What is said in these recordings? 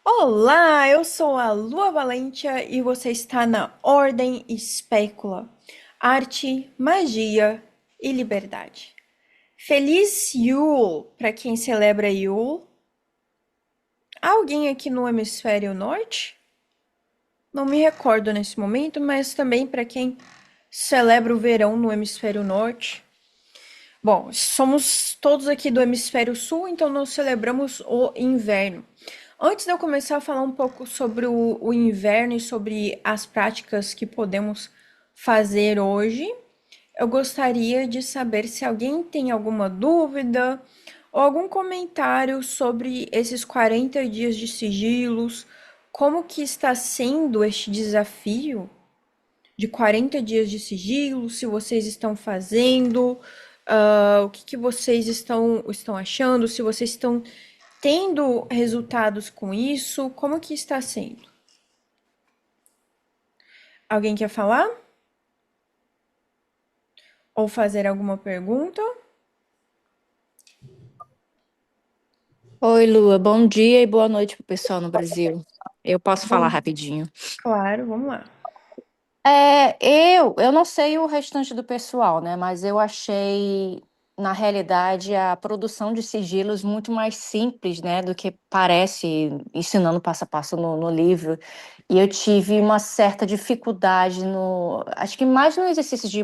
Olá, eu sou a Lua Valentia e você está na Ordem Espécula. Arte, magia e liberdade. Feliz Yule para quem celebra Yule. Há alguém aqui no hemisfério norte? Não me recordo nesse momento, mas também para quem celebra o verão no hemisfério norte. Bom, somos todos aqui do hemisfério sul, então nós celebramos o inverno. Antes de eu começar a falar um pouco sobre o inverno e sobre as práticas que podemos fazer hoje, eu gostaria de saber se alguém tem alguma dúvida ou algum comentário sobre esses 40 dias de sigilos, como que está sendo este desafio de 40 dias de sigilo, se vocês estão fazendo, o que que vocês estão achando, se vocês estão tendo resultados com isso, como que está sendo? Alguém quer falar? Ou fazer alguma pergunta? Oi, Lua, bom dia e boa noite pro pessoal no Brasil. Eu posso falar Bom, rapidinho. claro, vamos lá. Eu não sei o restante do pessoal, né? Mas eu achei, na realidade, a produção de sigilos muito mais simples, né? Do que parece ensinando passo a passo no livro. E eu tive uma certa dificuldade no, acho que mais no exercício de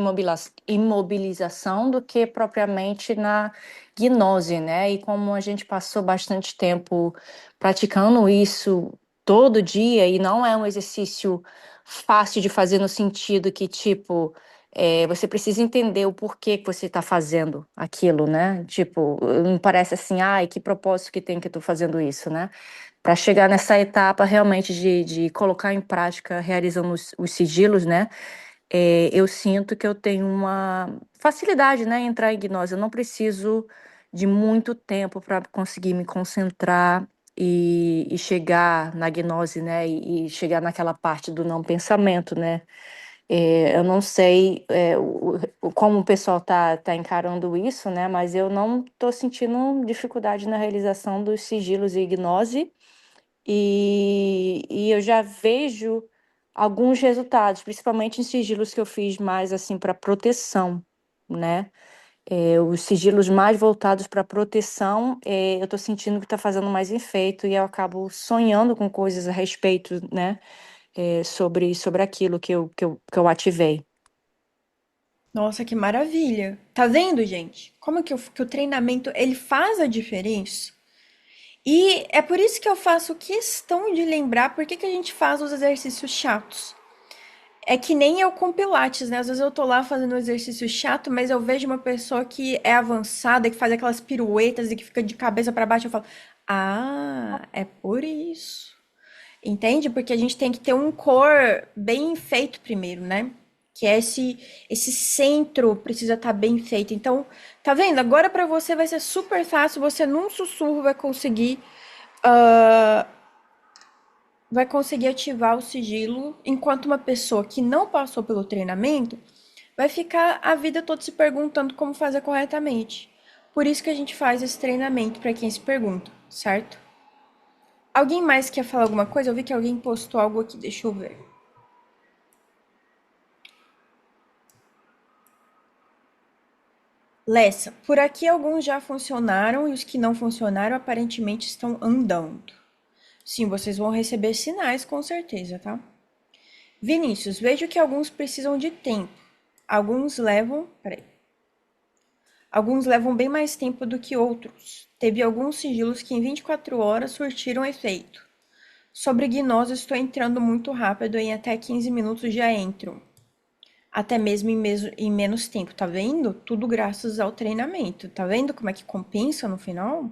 imobilização do que propriamente na gnose, né? E como a gente passou bastante tempo praticando isso todo dia e não é um exercício fácil de fazer no sentido que, tipo, você precisa entender o porquê que você está fazendo aquilo, né? Tipo, não parece assim, ai, que propósito que tem que eu tô fazendo isso, né? Para chegar nessa etapa realmente de colocar em prática, realizando os sigilos, né? Eu sinto que eu tenho uma facilidade, né, em entrar em gnose. Eu não preciso de muito tempo para conseguir me concentrar e chegar na gnose, né, e chegar naquela parte do não pensamento, né. Eu não sei como o pessoal tá encarando isso, né, mas eu não estou sentindo dificuldade na realização dos sigilos e gnose. E eu já vejo alguns resultados, principalmente em sigilos que eu fiz mais assim para proteção, né? Os sigilos mais voltados para proteção, eu estou sentindo que está fazendo mais efeito e eu acabo sonhando com coisas a respeito, né? Sobre aquilo que eu ativei. Nossa, que maravilha! Tá vendo, gente? Como que o treinamento ele faz a diferença? E é por isso que eu faço questão de lembrar por que que a gente faz os exercícios chatos. É que nem eu com Pilates, né? Às vezes eu tô lá fazendo um exercício chato, mas eu vejo uma pessoa que é avançada, que faz aquelas piruetas e que fica de cabeça para baixo. Eu falo, ah, é por isso. Entende? Porque a gente tem que ter um core bem feito primeiro, né? Que é esse centro precisa estar bem feito. Então, tá vendo? Agora para você vai ser super fácil. Você num sussurro ah, vai conseguir ativar o sigilo, enquanto uma pessoa que não passou pelo treinamento vai ficar a vida toda se perguntando como fazer corretamente. Por isso que a gente faz esse treinamento para quem se pergunta, certo? Alguém mais quer falar alguma coisa? Eu vi que alguém postou algo aqui, deixa eu ver. Lessa, por aqui alguns já funcionaram e os que não funcionaram aparentemente estão andando. Sim, vocês vão receber sinais com certeza, tá? Vinícius, vejo que alguns precisam de tempo. Alguns levam. Peraí. Alguns levam bem mais tempo do que outros. Teve alguns sigilos que em 24 horas surtiram efeito. Sobre gnose, estou entrando muito rápido, em até 15 minutos já entro. Até mesmo em menos tempo, tá vendo? Tudo graças ao treinamento. Tá vendo como é que compensa no final?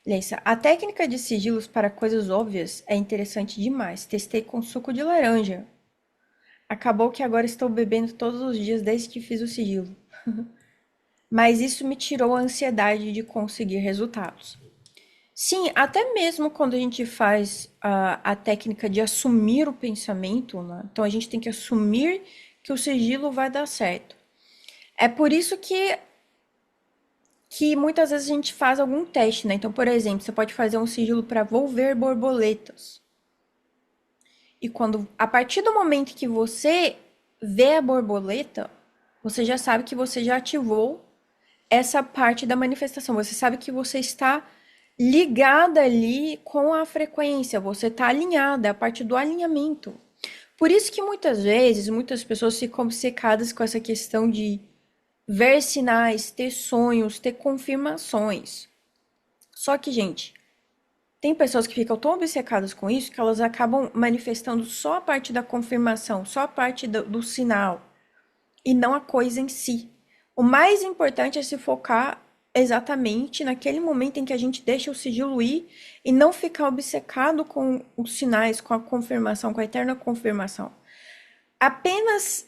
Lessa, a técnica de sigilos para coisas óbvias é interessante demais. Testei com suco de laranja. Acabou que agora estou bebendo todos os dias desde que fiz o sigilo. Mas isso me tirou a ansiedade de conseguir resultados. Sim, até mesmo quando a gente faz a técnica de assumir o pensamento, né? Então a gente tem que assumir que o sigilo vai dar certo. É por isso que muitas vezes a gente faz algum teste, né? Então, por exemplo, você pode fazer um sigilo para vou ver borboletas. E quando, a partir do momento que você vê a borboleta, você já sabe que você já ativou essa parte da manifestação. Você sabe que você está ligada ali com a frequência, você está alinhada, é a parte do alinhamento. Por isso que muitas vezes, muitas pessoas ficam obcecadas com essa questão de ver sinais, ter sonhos, ter confirmações. Só que, gente, tem pessoas que ficam tão obcecadas com isso que elas acabam manifestando só a parte da confirmação, só a parte do sinal, e não a coisa em si. O mais importante é se focar exatamente naquele momento em que a gente deixa o sigilo ir e não ficar obcecado com os sinais, com a confirmação, com a eterna confirmação. Apenas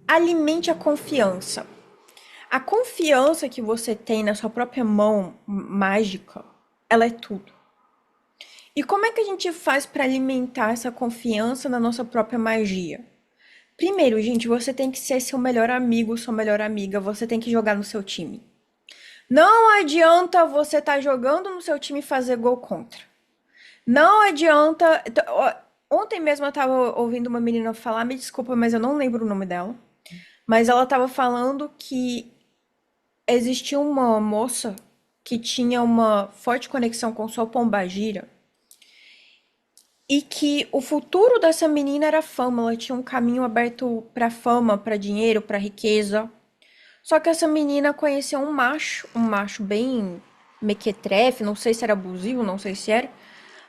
alimente a confiança. A confiança que você tem na sua própria mão mágica, ela é tudo. E como é que a gente faz para alimentar essa confiança na nossa própria magia? Primeiro, gente, você tem que ser seu melhor amigo, sua melhor amiga, você tem que jogar no seu time. Não adianta você estar jogando no seu time e fazer gol contra. Não adianta. Ontem mesmo eu tava ouvindo uma menina falar, me desculpa, mas eu não lembro o nome dela. Mas ela tava falando que existia uma moça que tinha uma forte conexão com sua pombagira e que o futuro dessa menina era fama, ela tinha um caminho aberto para fama, para dinheiro, para riqueza. Só que essa menina conheceu um macho bem mequetrefe, não sei se era abusivo, não sei se era,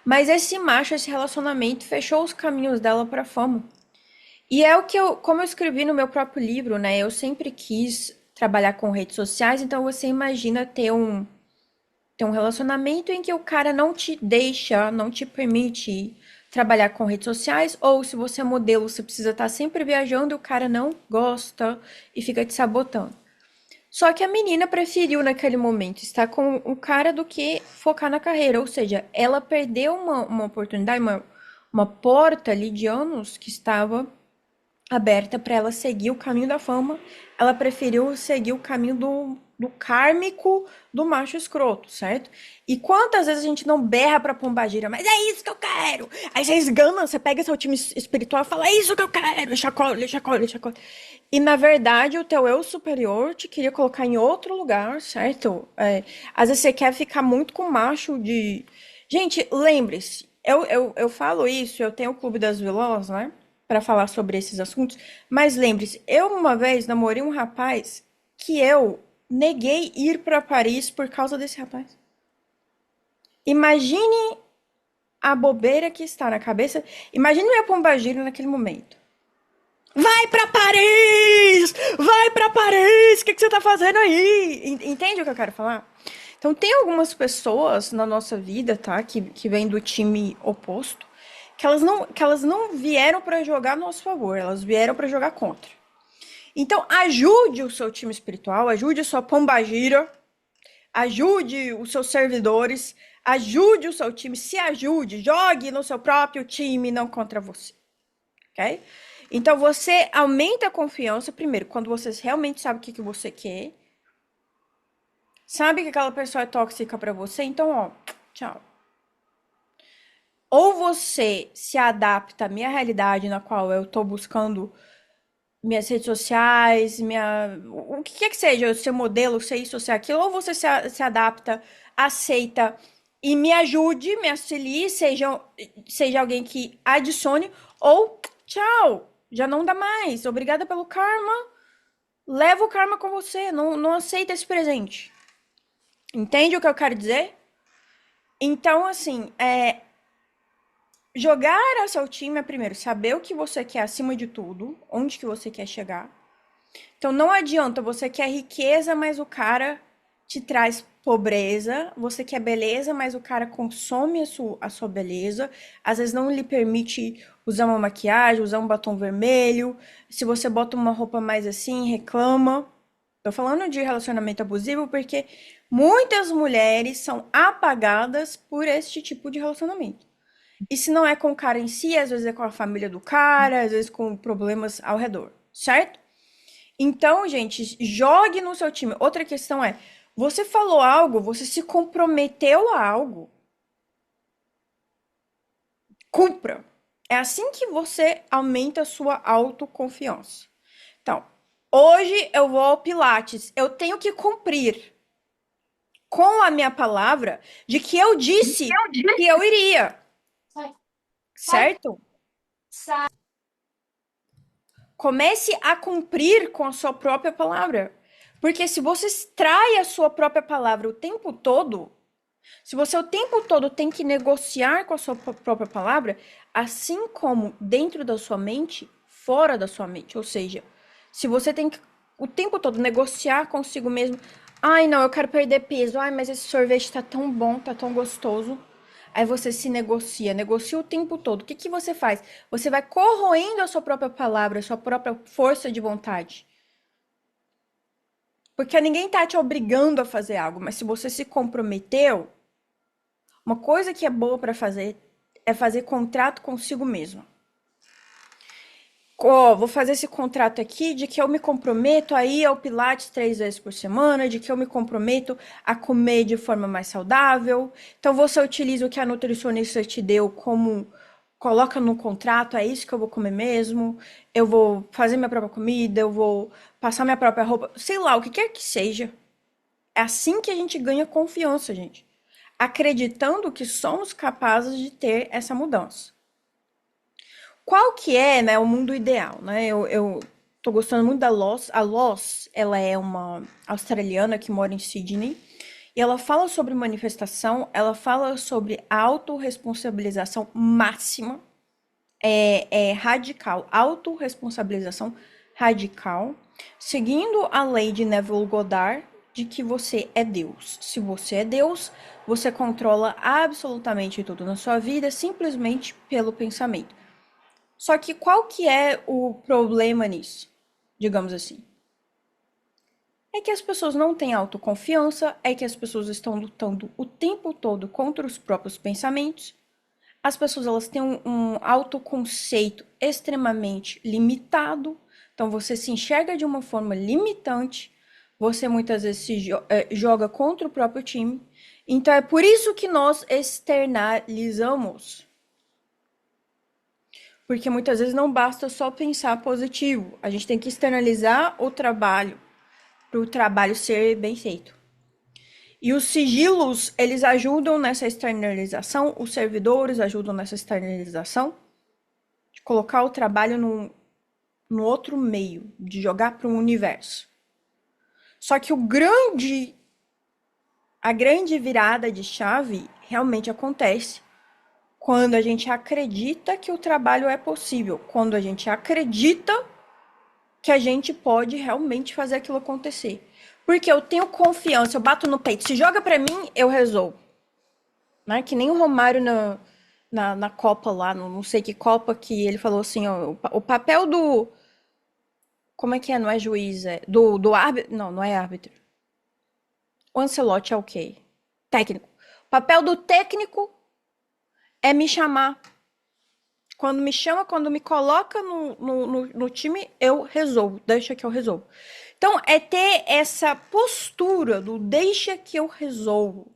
mas esse macho, esse relacionamento fechou os caminhos dela para fama. E é o que eu, como eu escrevi no meu próprio livro, né? Eu sempre quis trabalhar com redes sociais, então você imagina ter um relacionamento em que o cara não te deixa, não te permite trabalhar com redes sociais, ou se você é modelo, você precisa estar sempre viajando e o cara não gosta e fica te sabotando. Só que a menina preferiu naquele momento estar com o cara do que focar na carreira, ou seja, ela perdeu uma oportunidade, uma porta ali de anos que estava aberta para ela seguir o caminho da fama, ela preferiu seguir o caminho do kármico do macho escroto, certo? E quantas vezes a gente não berra pra pombagira, mas é isso que eu quero! Aí você esgana, você pega seu time espiritual e fala, é isso que eu quero! E chacoalha, chacoalha, chacoalha. E na verdade o teu eu superior te queria colocar em outro lugar, certo? Às vezes você quer ficar muito com macho de. Gente, lembre-se, eu falo isso, eu tenho o Clube das Vilãs, né? Para falar sobre esses assuntos, mas lembre-se, eu uma vez namorei um rapaz que eu neguei ir para Paris por causa desse rapaz. Imagine a bobeira que está na cabeça. Imagine minha pombagira naquele momento. Vai para Paris! Vai para Paris! O que você tá fazendo aí? Entende o que eu quero falar? Então, tem algumas pessoas na nossa vida, tá? Que vêm do time oposto, que elas não vieram para jogar a nosso favor, elas vieram para jogar contra. Então, ajude o seu time espiritual, ajude a sua pombagira, ajude os seus servidores, ajude o seu time, se ajude, jogue no seu próprio time, não contra você, ok? Então, você aumenta a confiança, primeiro, quando você realmente sabe o que você quer, sabe que aquela pessoa é tóxica para você, então, ó, tchau. Ou você se adapta à minha realidade, na qual eu tô buscando minhas redes sociais, o que quer que seja, ser modelo, ser isso, ser aquilo, ou você se adapta, aceita e me ajude, me auxilie, seja alguém que adicione, ou tchau, já não dá mais, obrigada pelo karma, leva o karma com você, não aceita esse presente. Entende o que eu quero dizer? Então, assim, jogar ao seu time é primeiro saber o que você quer acima de tudo, onde que você quer chegar. Então não adianta, você quer riqueza, mas o cara te traz pobreza. Você quer beleza, mas o cara consome a sua beleza. Às vezes não lhe permite usar uma maquiagem, usar um batom vermelho. Se você bota uma roupa mais assim, reclama. Tô falando de relacionamento abusivo porque muitas mulheres são apagadas por este tipo de relacionamento. E se não é com o cara em si, às vezes é com a família do cara, às vezes com problemas ao redor, certo? Então, gente, jogue no seu time. Outra questão é, Você falou algo, você se comprometeu a algo. Cumpra. É assim que você aumenta a sua autoconfiança. Então, hoje eu vou ao Pilates. Eu tenho que cumprir com a minha palavra de que eu disse que eu iria, Sai, sai, certo? sai. Comece a cumprir com a sua própria palavra. Porque se você trai a sua própria palavra o tempo todo, se você o tempo todo tem que negociar com a sua própria palavra, assim como dentro da sua mente, fora da sua mente, ou seja, se você tem que o tempo todo negociar consigo mesmo, ai não, eu quero perder peso, ai, mas esse sorvete tá tão bom, tá tão gostoso. Aí você se negocia o tempo todo. O que que você faz? Você vai corroendo a sua própria palavra, a sua própria força de vontade. Porque ninguém tá te obrigando a fazer algo, mas se você se comprometeu, uma coisa que é boa para fazer é fazer contrato consigo mesmo. Ó, vou fazer esse contrato aqui de que eu me comprometo a ir ao Pilates 3 vezes por semana, de que eu me comprometo a comer de forma mais saudável. Então você utiliza o que a nutricionista te deu como coloca no contrato, é isso que eu vou comer mesmo. Eu vou fazer minha própria comida, eu vou passar minha própria roupa, sei lá, o que quer que seja. É assim que a gente ganha confiança, gente. Acreditando que somos capazes de ter essa mudança. Qual que é, né, o mundo ideal, né? Eu tô gostando muito da Loss. A Loss, ela é uma australiana que mora em Sydney. E ela fala sobre manifestação, ela fala sobre autorresponsabilização máxima, é radical, autorresponsabilização radical, seguindo a lei de Neville Goddard de que você é Deus. Se você é Deus, você controla absolutamente tudo na sua vida simplesmente pelo pensamento. Só que qual que é o problema nisso? Digamos assim. É que as pessoas não têm autoconfiança, é que as pessoas estão lutando o tempo todo contra os próprios pensamentos. As pessoas elas têm um autoconceito extremamente limitado. Então você se enxerga de uma forma limitante. Você muitas vezes joga contra o próprio time. Então é por isso que nós externalizamos. Porque muitas vezes não basta só pensar positivo. A gente tem que externalizar o trabalho para o trabalho ser bem feito. E os sigilos, eles ajudam nessa externalização, os servidores ajudam nessa externalização, de colocar o trabalho no outro meio, de jogar para o universo. Só que a grande virada de chave realmente acontece quando a gente acredita que o trabalho é possível, quando a gente acredita que a gente pode realmente fazer aquilo acontecer. Porque eu tenho confiança, eu bato no peito. Se joga pra mim, eu resolvo. Né? Que nem o Romário na Copa lá, não sei que Copa, que ele falou assim, ó, o papel do... Como é que é? Não é juiz, é... Do árbitro... Não, não é árbitro. O Ancelotti é o quê? Técnico. O papel do técnico é me chamar. Quando me chama, quando me coloca no time, eu resolvo. Deixa que eu resolvo. Então, é ter essa postura do deixa que eu resolvo.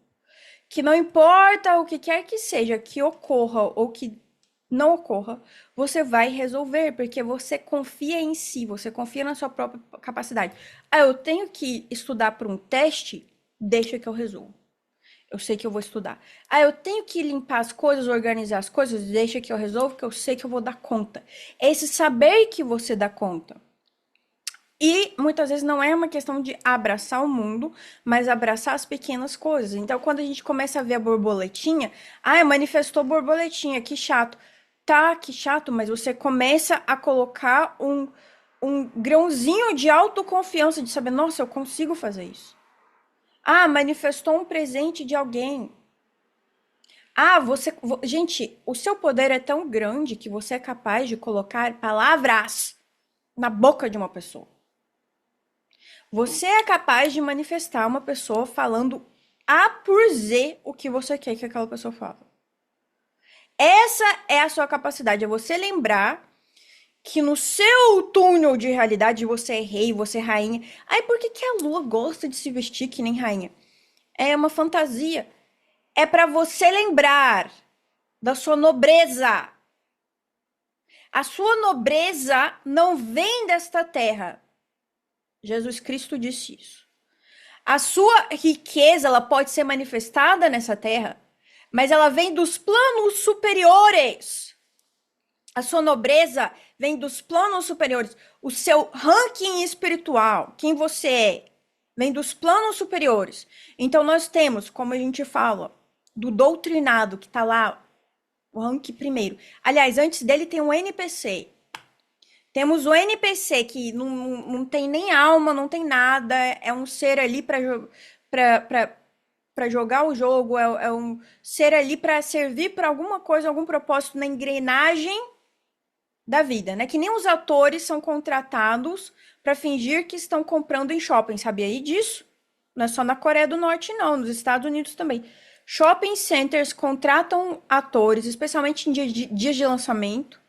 Que não importa o que quer que seja que ocorra ou que não ocorra, você vai resolver, porque você confia em si, você confia na sua própria capacidade. Ah, eu tenho que estudar para um teste, deixa que eu resolvo. Eu sei que eu vou estudar. Ah, eu tenho que limpar as coisas, organizar as coisas, deixa que eu resolvo, que eu sei que eu vou dar conta. É esse saber que você dá conta. E muitas vezes não é uma questão de abraçar o mundo, mas abraçar as pequenas coisas. Então, quando a gente começa a ver a borboletinha, ah, manifestou borboletinha, que chato. Tá, que chato, mas você começa a colocar um grãozinho de autoconfiança, de saber, nossa, eu consigo fazer isso. Ah, manifestou um presente de alguém. Ah, você. Gente, o seu poder é tão grande que você é capaz de colocar palavras na boca de uma pessoa. Você é capaz de manifestar uma pessoa falando A por Z o que você quer que aquela pessoa fale. Essa é a sua capacidade, é você lembrar que no seu túnel de realidade você é rei, você é rainha. Aí por que que a lua gosta de se vestir que nem rainha? É uma fantasia. É para você lembrar da sua nobreza. A sua nobreza não vem desta terra. Jesus Cristo disse isso. A sua riqueza, ela pode ser manifestada nessa terra, mas ela vem dos planos superiores. A sua nobreza vem dos planos superiores. O seu ranking espiritual, quem você é, vem dos planos superiores. Então nós temos, como a gente fala, do doutrinado que está lá, o ranking primeiro. Aliás, antes dele tem um NPC. Temos o NPC que não tem nem alma, não tem nada, é um ser ali para jogar o jogo, é um ser ali para servir para alguma coisa, algum propósito na engrenagem da vida, né? Que nem os atores são contratados para fingir que estão comprando em shopping, sabia aí disso? Não é só na Coreia do Norte, não, nos Estados Unidos também. Shopping centers contratam atores, especialmente em dias de lançamento,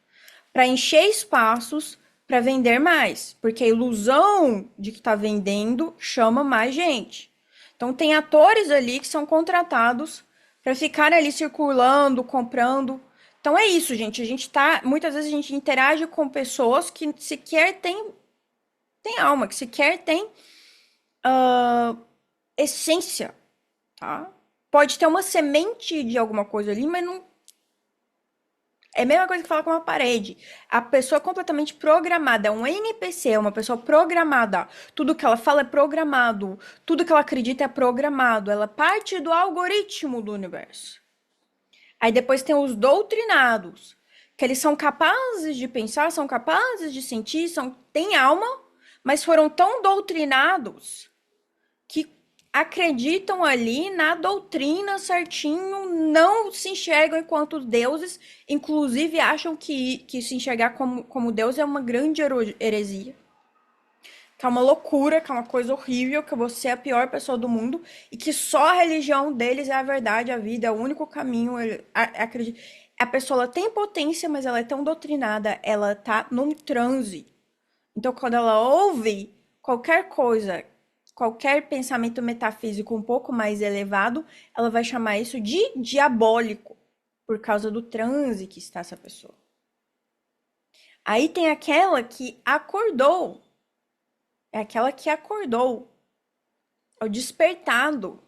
para encher espaços para vender mais, porque a ilusão de que está vendendo chama mais gente. Então tem atores ali que são contratados para ficar ali circulando, comprando. Então é isso, gente. A gente tá, muitas vezes a gente interage com pessoas que sequer tem alma, que sequer tem essência, tá? Pode ter uma semente de alguma coisa ali, mas não. É a mesma coisa que falar com uma parede. A pessoa é completamente programada, é um NPC, é uma pessoa programada. Tudo que ela fala é programado. Tudo que ela acredita é programado. Ela parte do algoritmo do universo. Aí depois tem os doutrinados, que eles são capazes de pensar, são capazes de sentir, têm alma, mas foram tão doutrinados que acreditam ali na doutrina certinho, não se enxergam enquanto deuses, inclusive acham que se enxergar como Deus é uma grande heresia. Que é uma loucura, que é uma coisa horrível, que você é a pior pessoa do mundo e que só a religião deles é a verdade, a vida, é o único caminho. A pessoa ela tem potência, mas ela é tão doutrinada, ela tá num transe. Então, quando ela ouve qualquer coisa, qualquer pensamento metafísico um pouco mais elevado, ela vai chamar isso de diabólico, por causa do transe que está essa pessoa. Aí tem aquela que acordou. É aquela que acordou. É o despertado.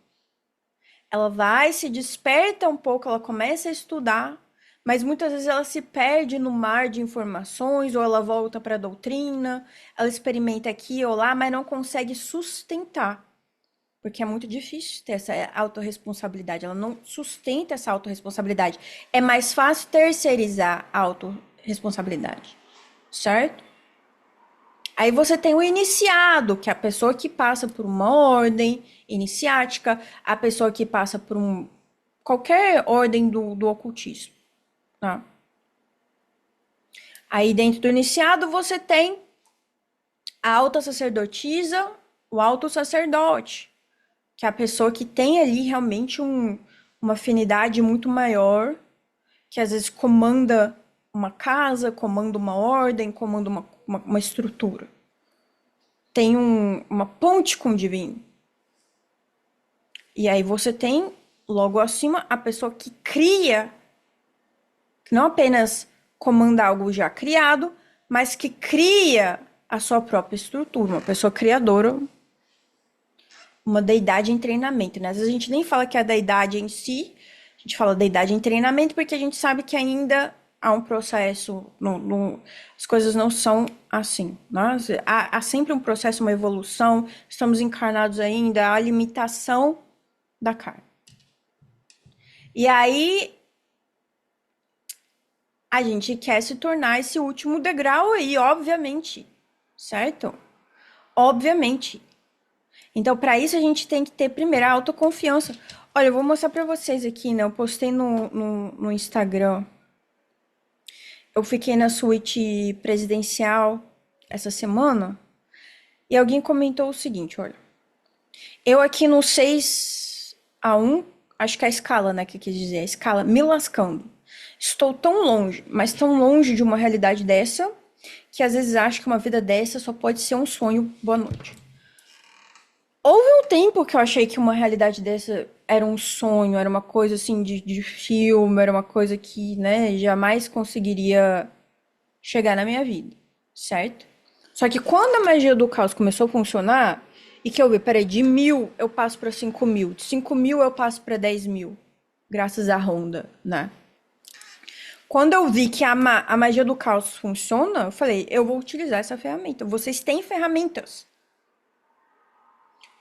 Ela vai, se desperta um pouco, ela começa a estudar, mas muitas vezes ela se perde no mar de informações, ou ela volta para a doutrina, ela experimenta aqui ou lá, mas não consegue sustentar. Porque é muito difícil ter essa autorresponsabilidade. Ela não sustenta essa autorresponsabilidade. É mais fácil terceirizar a autorresponsabilidade. Certo? Aí você tem o iniciado, que é a pessoa que passa por uma ordem iniciática, a pessoa que passa por qualquer ordem do ocultismo. Tá? Aí dentro do iniciado você tem a alta sacerdotisa, o alto sacerdote, que é a pessoa que tem ali realmente uma afinidade muito maior, que às vezes comanda uma casa, comanda uma ordem, comanda uma estrutura. Tem uma ponte com o divino. E aí você tem, logo acima, a pessoa que cria, que não apenas comanda algo já criado, mas que cria a sua própria estrutura, uma pessoa criadora, uma deidade em treinamento, né? Às vezes a gente nem fala que é a deidade em si, a gente fala deidade em treinamento porque a gente sabe que ainda há um processo, as coisas não são assim, né? Há sempre um processo, uma evolução, estamos encarnados ainda, há a limitação da carne. E aí a gente quer se tornar esse último degrau aí, obviamente, certo? Obviamente. Então, para isso, a gente tem que ter primeiro a autoconfiança. Olha, eu vou mostrar para vocês aqui, né? Eu postei no Instagram. Eu fiquei na suíte presidencial essa semana e alguém comentou o seguinte, olha. Eu aqui no 6-1, acho que é a escala, né, que quis dizer, a escala, me lascando. Estou tão longe, mas tão longe de uma realidade dessa, que às vezes acha que uma vida dessa só pode ser um sonho. Boa noite. Houve um tempo que eu achei que uma realidade dessa era um sonho, era uma coisa assim de filme, era uma coisa que, né, jamais conseguiria chegar na minha vida, certo? Só que quando a magia do caos começou a funcionar, e que eu vi, peraí, de 1.000 eu passo pra 5.000, de 5.000 eu passo pra 10.000, graças à Honda, né? Quando eu vi que a magia do caos funciona, eu falei, eu vou utilizar essa ferramenta. Vocês têm ferramentas.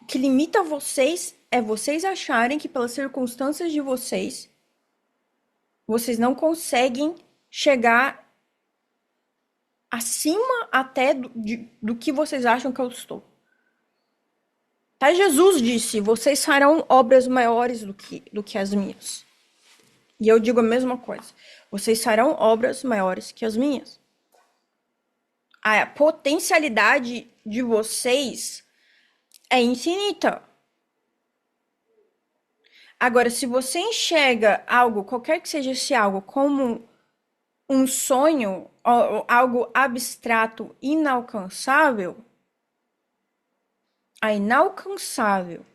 O que limita vocês é vocês acharem que pelas circunstâncias de vocês, vocês não conseguem chegar acima até do que vocês acham que eu estou. Tá? Jesus disse, vocês farão obras maiores do que as minhas. E eu digo a mesma coisa. Vocês farão obras maiores que as minhas. A potencialidade de vocês é infinita. Agora, se você enxerga algo, qualquer que seja esse algo, como um sonho, ou algo abstrato, inalcançável, a inalcançável,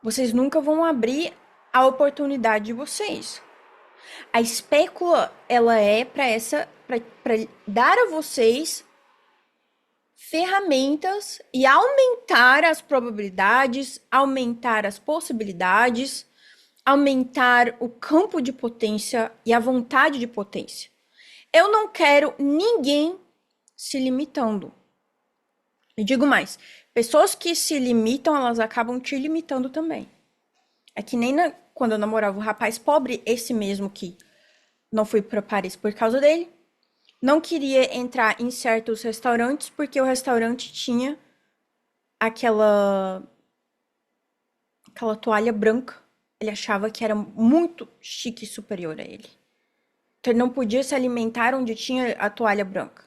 vocês nunca vão abrir a oportunidade de vocês. A espécula, ela é para dar a vocês ferramentas e aumentar as probabilidades, aumentar as possibilidades, aumentar o campo de potência e a vontade de potência. Eu não quero ninguém se limitando. E digo mais, pessoas que se limitam, elas acabam te limitando também. É que nem quando eu namorava um rapaz pobre, esse mesmo que não fui para Paris por causa dele, não queria entrar em certos restaurantes porque o restaurante tinha aquela toalha branca. Ele achava que era muito chique e superior a ele. Então ele não podia se alimentar onde tinha a toalha branca.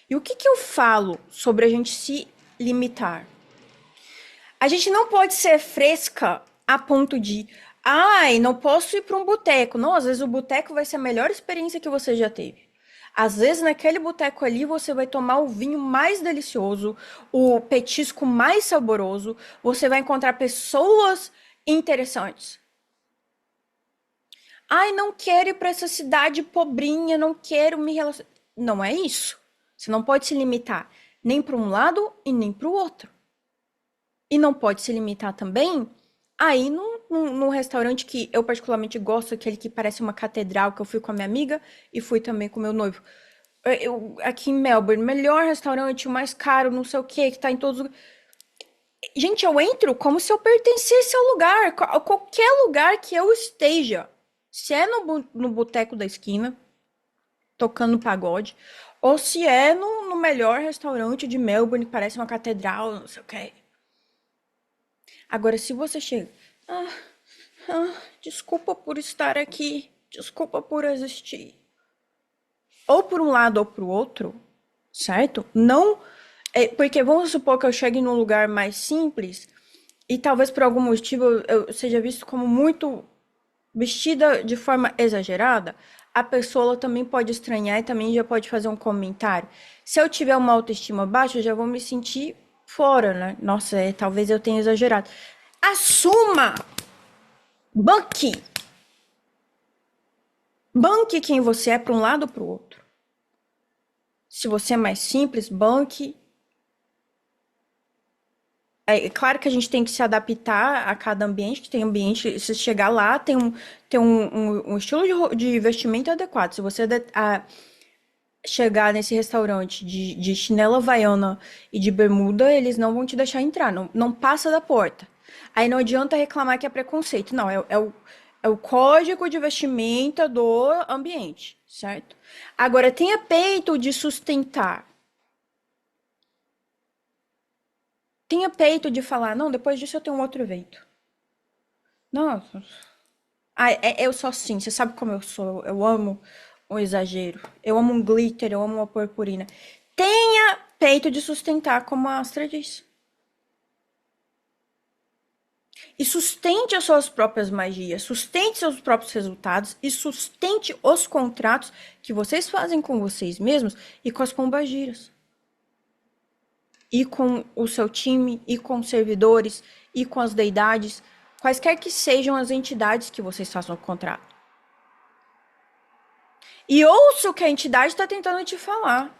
E o que eu falo sobre a gente se limitar? A gente não pode ser fresca a ponto de, ai, não posso ir para um boteco. Não, às vezes o boteco vai ser a melhor experiência que você já teve. Às vezes naquele boteco ali você vai tomar o vinho mais delicioso, o petisco mais saboroso, você vai encontrar pessoas interessantes. Ai, não quero ir para essa cidade pobrinha, não quero me relacionar. Não é isso. Você não pode se limitar nem para um lado e nem para o outro. E não pode se limitar também aí num restaurante que eu particularmente gosto, aquele que parece uma catedral, que eu fui com a minha amiga e fui também com meu noivo. Aqui em Melbourne, melhor restaurante, o mais caro, não sei o que tá em todos os... Gente, eu entro como se eu pertencesse ao lugar, a qualquer lugar que eu esteja. Se é no boteco da esquina, tocando pagode, ou se é no melhor restaurante de Melbourne, que parece uma catedral, não sei o que. Agora, se você chega... desculpa por estar aqui, desculpa por existir. Ou por um lado ou pro outro, certo? Não... porque vamos supor que eu chegue num lugar mais simples e talvez por algum motivo eu seja visto como muito vestida de forma exagerada, a pessoa ela também pode estranhar e também já pode fazer um comentário. Se eu tiver uma autoestima baixa, eu já vou me sentir fora, né? Nossa, talvez eu tenha exagerado. Assuma! Banque! Banque quem você é para um lado ou para o outro. Se você é mais simples, banque. É claro que a gente tem que se adaptar a cada ambiente, que tem ambiente, se chegar lá, tem um estilo de vestimento adequado. Se você chegar nesse restaurante de chinela havaiana e de bermuda, eles não vão te deixar entrar, não passa da porta. Aí não adianta reclamar que é preconceito, não, é o código de vestimenta do ambiente, certo? Agora, tenha peito de sustentar. Tenha peito de falar, não, depois disso eu tenho um outro evento. Não, eu sou assim, você sabe como eu sou, eu amo o exagero, eu amo um glitter, eu amo uma purpurina. Tenha peito de sustentar, como a Astra diz. E sustente as suas próprias magias, sustente seus próprios resultados e sustente os contratos que vocês fazem com vocês mesmos e com as pombagiras. E com o seu time, e com os servidores, e com as deidades, quaisquer que sejam as entidades que vocês façam o contrato. E ouça o que a entidade está tentando te falar.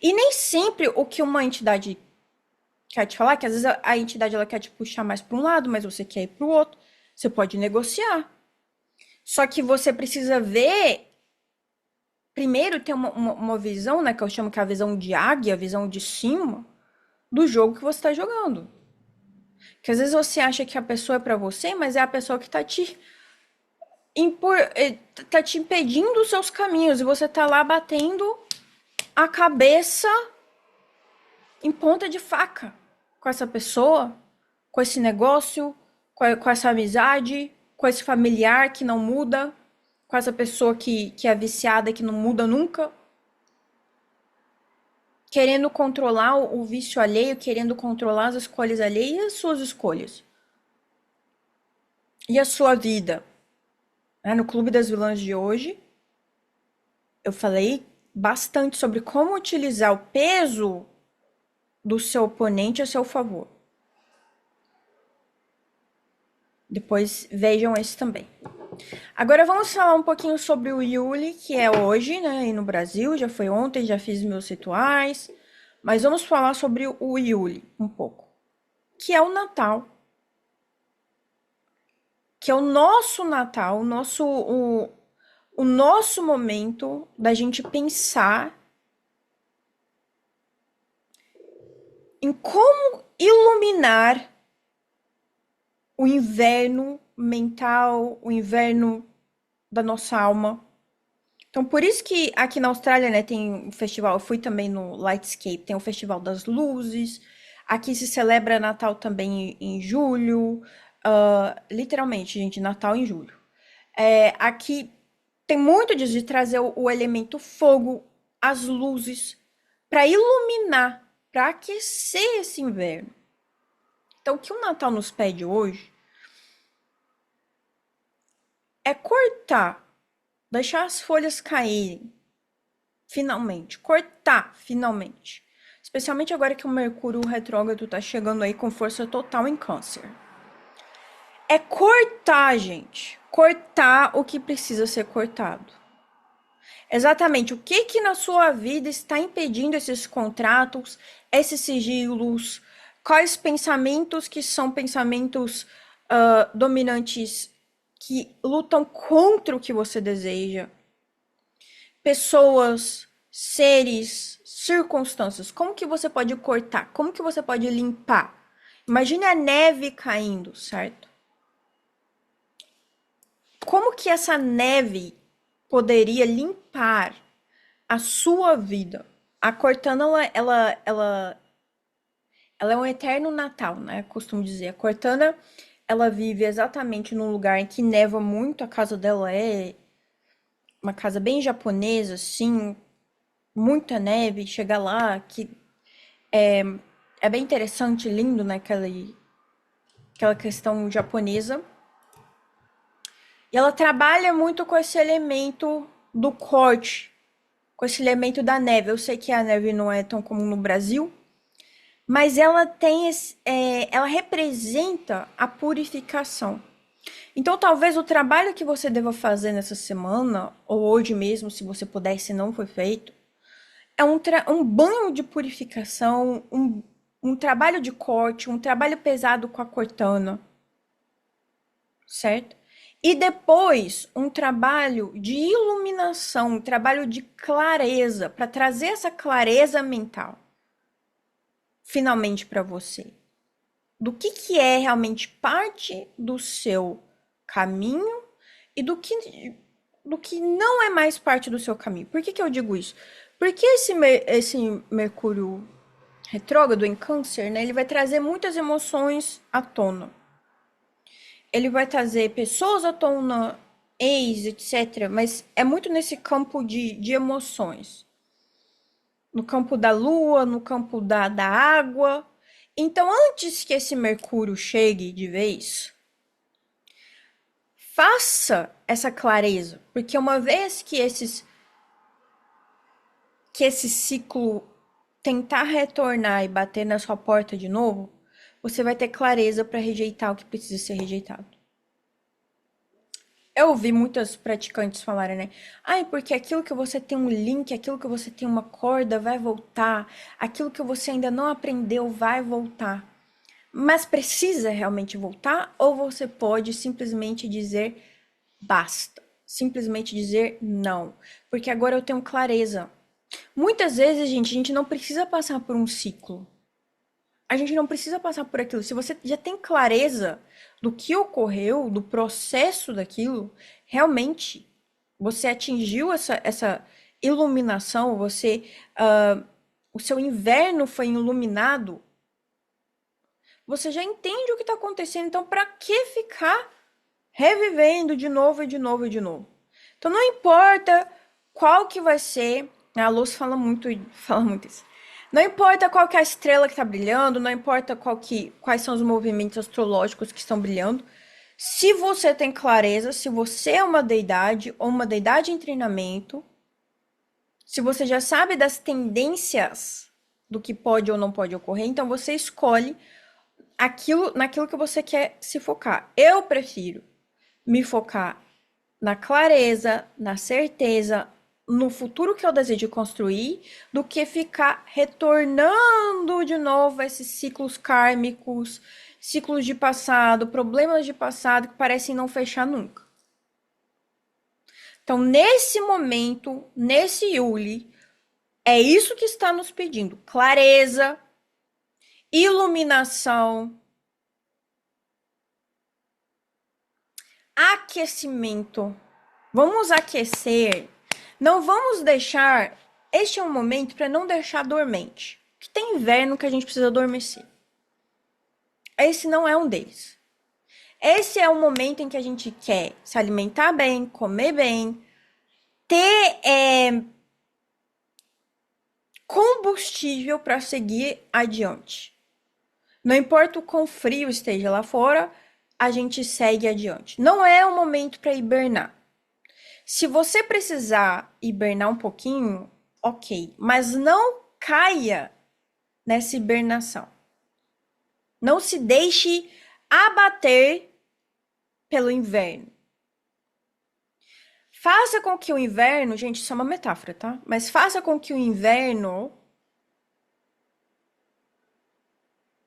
E nem sempre o que uma entidade quer te falar, que às vezes a entidade ela quer te puxar mais para um lado, mas você quer ir para o outro. Você pode negociar. Só que você precisa ver. Primeiro, ter uma visão, né? Que eu chamo que é a visão de águia, a visão de cima do jogo que você está jogando. Que às vezes você acha que a pessoa é para você, mas é a pessoa que tá te impedindo os seus caminhos e você tá lá batendo a cabeça em ponta de faca com essa pessoa, com esse negócio, com essa amizade, com esse familiar que não muda, com essa pessoa que é viciada, que não muda nunca. Querendo controlar o vício alheio, querendo controlar as escolhas alheias e as suas escolhas. E a sua vida. No Clube das Vilãs de hoje, eu falei bastante sobre como utilizar o peso do seu oponente a seu favor. Depois vejam esse também. Agora vamos falar um pouquinho sobre o Yule, que é hoje, né, aí no Brasil. Já foi ontem, já fiz meus rituais. Mas vamos falar sobre o Yule um pouco. Que é o Natal. Que é o nosso Natal, o nosso momento da gente pensar em como iluminar o inverno mental, o inverno da nossa alma. Então, por isso que aqui na Austrália, né, tem um festival, eu fui também no Lightscape, tem o Festival das Luzes. Aqui se celebra Natal também em julho. Literalmente, gente, Natal em julho. Aqui tem muito disso de trazer o elemento fogo, as luzes, para iluminar, para aquecer esse inverno. Então, o que o Natal nos pede hoje é cortar, deixar as folhas caírem, finalmente, cortar, finalmente. Especialmente agora que o Mercúrio retrógrado tá chegando aí com força total em Câncer. É cortar, gente. Cortar o que precisa ser cortado. Exatamente. O que na sua vida está impedindo esses contratos, esses sigilos? Quais pensamentos que são pensamentos dominantes que lutam contra o que você deseja? Pessoas, seres, circunstâncias. Como que você pode cortar? Como que você pode limpar? Imagine a neve caindo, certo? Como que essa neve poderia limpar a sua vida? A Cortana, ela é um eterno Natal, né? Costumo dizer. A Cortana, ela vive exatamente num lugar em que neva muito. A casa dela é uma casa bem japonesa, assim, muita neve. Chega lá, que é bem interessante, lindo, né? Aquela questão japonesa. E ela trabalha muito com esse elemento do corte, com esse elemento da neve. Eu sei que a neve não é tão comum no Brasil, mas ela tem ela representa a purificação. Então, talvez o trabalho que você deva fazer nessa semana, ou hoje mesmo, se você puder, se não foi feito, é um banho de purificação, um trabalho de corte, um trabalho pesado com a cortana, certo? E depois, um trabalho de iluminação, um trabalho de clareza, para trazer essa clareza mental, finalmente para você. Do que é realmente parte do seu caminho e do que não é mais parte do seu caminho. Por que eu digo isso? Porque esse Mercúrio retrógrado em Câncer, né, ele vai trazer muitas emoções à tona. Ele vai trazer pessoas à tona, ex, etc. Mas é muito nesse campo de emoções. No campo da lua, no campo da água. Então, antes que esse Mercúrio chegue de vez, faça essa clareza, porque uma vez que esse ciclo tentar retornar e bater na sua porta de novo, você vai ter clareza para rejeitar o que precisa ser rejeitado. Eu ouvi muitas praticantes falarem, né? Ai, porque aquilo que você tem um link, aquilo que você tem uma corda vai voltar, aquilo que você ainda não aprendeu vai voltar. Mas precisa realmente voltar? Ou você pode simplesmente dizer basta? Simplesmente dizer não. Porque agora eu tenho clareza. Muitas vezes, gente, a gente não precisa passar por um ciclo. A gente não precisa passar por aquilo. Se você já tem clareza do que ocorreu, do processo daquilo, realmente você atingiu essa iluminação, o seu inverno foi iluminado, você já entende o que está acontecendo. Então, para que ficar revivendo de novo e de novo e de novo? Então, não importa qual que vai ser. A Luz fala muito isso. Não importa qual que é a estrela que está brilhando, não importa quais são os movimentos astrológicos que estão brilhando. Se você tem clareza, se você é uma deidade ou uma deidade em treinamento, se você já sabe das tendências do que pode ou não pode ocorrer, então você escolhe naquilo que você quer se focar. Eu prefiro me focar na clareza, na certeza, no futuro que eu desejo construir, do que ficar retornando de novo a esses ciclos kármicos, ciclos de passado, problemas de passado que parecem não fechar nunca. Então, nesse momento, nesse Yuli, é isso que está nos pedindo: clareza, iluminação, aquecimento. Vamos aquecer. Não vamos deixar. Este é um momento para não deixar dormente. Que tem inverno que a gente precisa adormecer. Esse não é um deles. Esse é o momento em que a gente quer se alimentar bem, comer bem, ter combustível para seguir adiante. Não importa o quão frio esteja lá fora, a gente segue adiante. Não é o momento para hibernar. Se você precisar hibernar um pouquinho, ok, mas não caia nessa hibernação. Não se deixe abater pelo inverno. Faça com que o inverno, gente, isso é uma metáfora, tá? Mas faça com que o inverno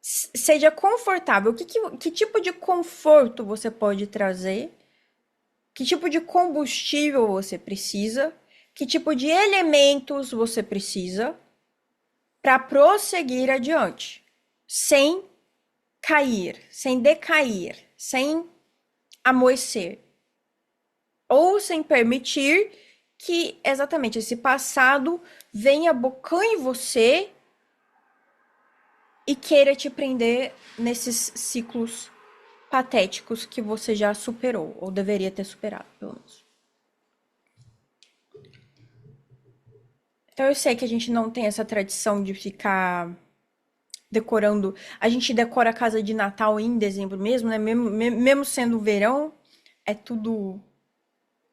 seja confortável. Que tipo de conforto você pode trazer? Que tipo de combustível você precisa? Que tipo de elementos você precisa para prosseguir adiante, sem cair, sem decair, sem amoecer, ou sem permitir que exatamente esse passado venha abocanhe você e queira te prender nesses ciclos patéticos que você já superou, ou deveria ter superado, pelo menos. Então eu sei que a gente não tem essa tradição de ficar decorando. A gente decora a casa de Natal em dezembro mesmo, né? Mesmo sendo verão, é tudo.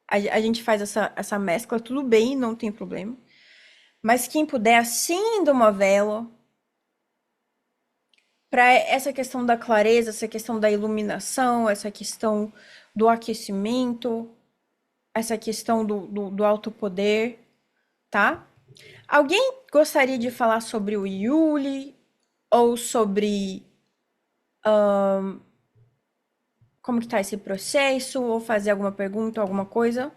A gente faz essa mescla, tudo bem, não tem problema. Mas quem puder, acenda uma vela para essa questão da clareza, essa questão da iluminação, essa questão do aquecimento, essa questão do alto poder, tá? Alguém gostaria de falar sobre o Yuli ou sobre como que tá esse processo, ou fazer alguma pergunta, alguma coisa?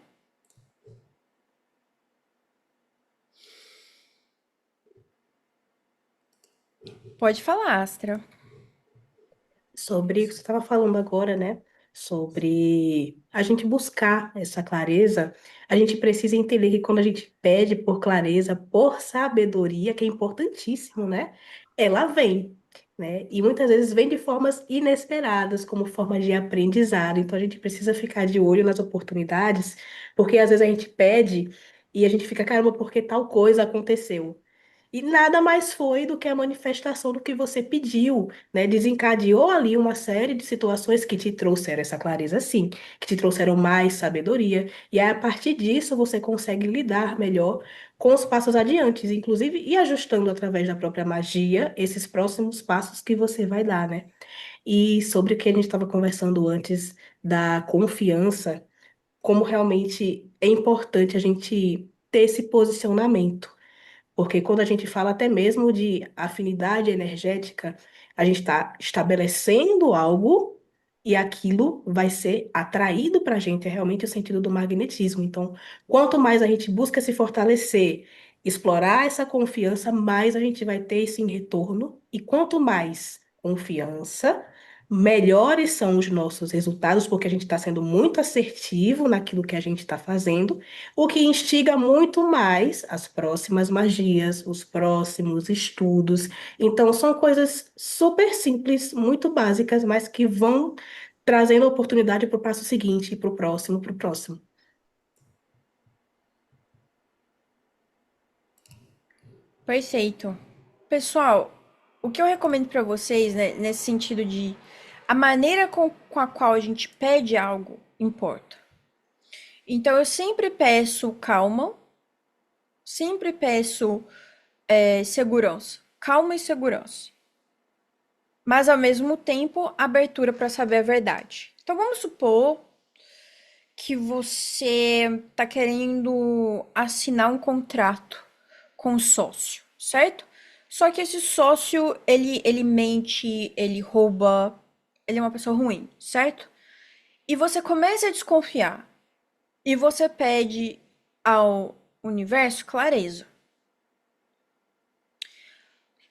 Pode falar, Astra. Sobre o que você estava falando agora, né? Sobre a gente buscar essa clareza, a gente precisa entender que quando a gente pede por clareza, por sabedoria, que é importantíssimo, né? Ela vem, né? E muitas vezes vem de formas inesperadas, como forma de aprendizado. Então a gente precisa ficar de olho nas oportunidades, porque às vezes a gente pede e a gente fica, caramba, porque tal coisa aconteceu. E nada mais foi do que a manifestação do que você pediu, né? Desencadeou ali uma série de situações que te trouxeram essa clareza, sim, que te trouxeram mais sabedoria. E aí, a partir disso, você consegue lidar melhor com os passos adiantes, inclusive, e ajustando através da própria magia esses próximos passos que você vai dar, né? E sobre o que a gente estava conversando antes da confiança, como realmente é importante a gente ter esse posicionamento. Porque quando a gente fala até mesmo de afinidade energética, a gente está estabelecendo algo e aquilo vai ser atraído para a gente. É realmente o sentido do magnetismo. Então, quanto mais a gente busca se fortalecer, explorar essa confiança, mais a gente vai ter esse retorno. E quanto mais confiança, melhores são os nossos resultados, porque a gente está sendo muito assertivo naquilo que a gente está fazendo, o que instiga muito mais as próximas magias, os próximos estudos. Então, são coisas super simples, muito básicas, mas que vão trazendo oportunidade para o passo seguinte, para o próximo, para o próximo. Perfeito. Pessoal, o que eu recomendo para vocês, né, nesse sentido de a maneira com a qual a gente pede algo importa. Então, eu sempre peço calma, sempre peço segurança. Calma e segurança. Mas, ao mesmo tempo, abertura para saber a verdade. Então, vamos supor que você está querendo assinar um contrato com um sócio, certo? Só que esse sócio, ele mente, ele rouba, ele é uma pessoa ruim, certo? E você começa a desconfiar. E você pede ao universo clareza.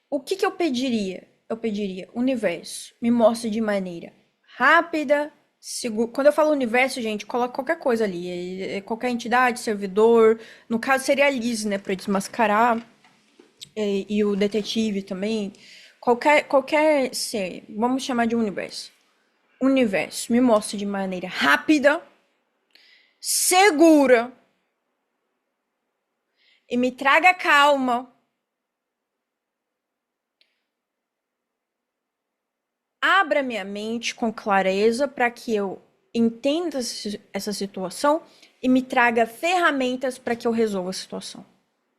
O que que eu pediria? Eu pediria, universo, me mostre de maneira rápida, segura. Quando eu falo universo, gente, coloca qualquer coisa ali, qualquer entidade, servidor. No caso seria a Liz, né, para desmascarar, e o detetive também. Qualquer ser, vamos chamar de universo. Universo, me mostre de maneira rápida, segura e me traga calma. Abra minha mente com clareza para que eu entenda essa situação e me traga ferramentas para que eu resolva a situação.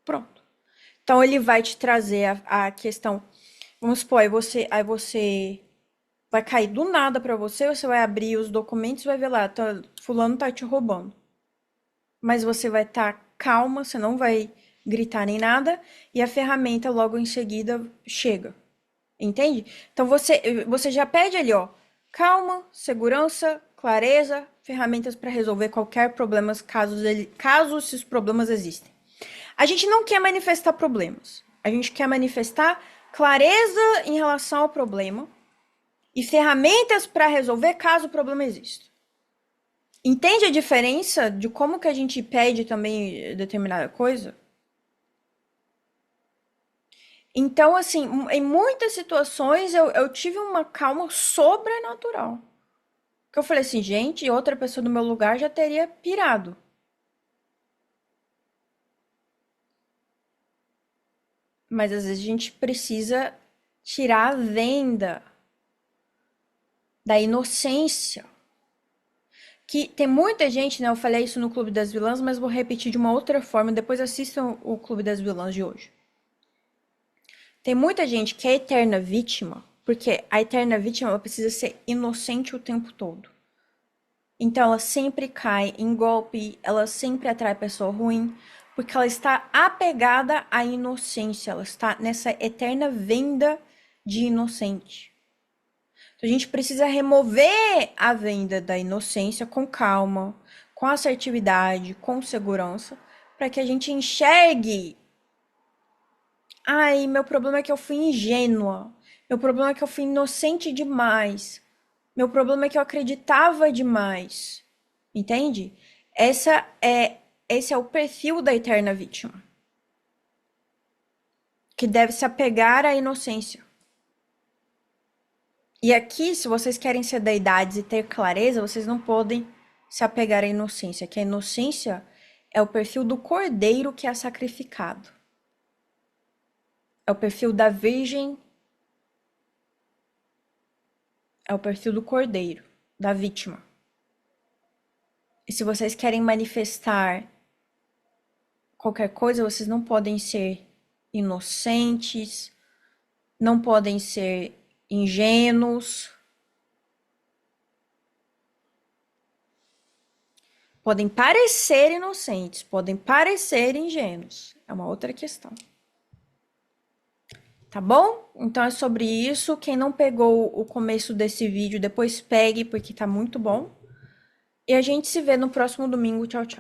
Pronto. Então ele vai te trazer a questão. Vamos supor, aí você vai cair do nada para você, você vai abrir os documentos e vai ver lá, fulano tá te roubando. Mas você vai estar calma, você não vai gritar nem nada, e a ferramenta logo em seguida chega. Entende? Então você já pede ali, ó, calma, segurança, clareza, ferramentas para resolver qualquer problema, caso esses problemas existem. A gente não quer manifestar problemas. A gente quer manifestar clareza em relação ao problema e ferramentas para resolver caso o problema exista. Entende a diferença de como que a gente pede também determinada coisa? Então, assim, em muitas situações eu tive uma calma sobrenatural. Que eu falei assim, gente, outra pessoa no meu lugar já teria pirado. Mas às vezes a gente precisa tirar a venda da inocência. Que tem muita gente, né? Eu falei isso no Clube das Vilãs, mas vou repetir de uma outra forma. Depois assistam o Clube das Vilãs de hoje. Tem muita gente que é eterna vítima, porque a eterna vítima ela precisa ser inocente o tempo todo. Então ela sempre cai em golpe, ela sempre atrai pessoa ruim, porque ela está apegada à inocência, ela está nessa eterna venda de inocente. Então a gente precisa remover a venda da inocência com calma, com assertividade, com segurança, para que a gente enxergue. Ai, meu problema é que eu fui ingênua. Meu problema é que eu fui inocente demais. Meu problema é que eu acreditava demais. Entende? Esse é o perfil da eterna vítima, que deve se apegar à inocência. E aqui, se vocês querem ser deidades e ter clareza, vocês não podem se apegar à inocência, que a inocência é o perfil do cordeiro que é sacrificado. É o perfil da virgem, é o perfil do cordeiro, da vítima. E se vocês querem manifestar qualquer coisa, vocês não podem ser inocentes, não podem ser ingênuos, podem parecer inocentes, podem parecer ingênuos. É uma outra questão. Tá bom? Então é sobre isso. Quem não pegou o começo desse vídeo, depois pegue, porque tá muito bom. E a gente se vê no próximo domingo. Tchau, tchau.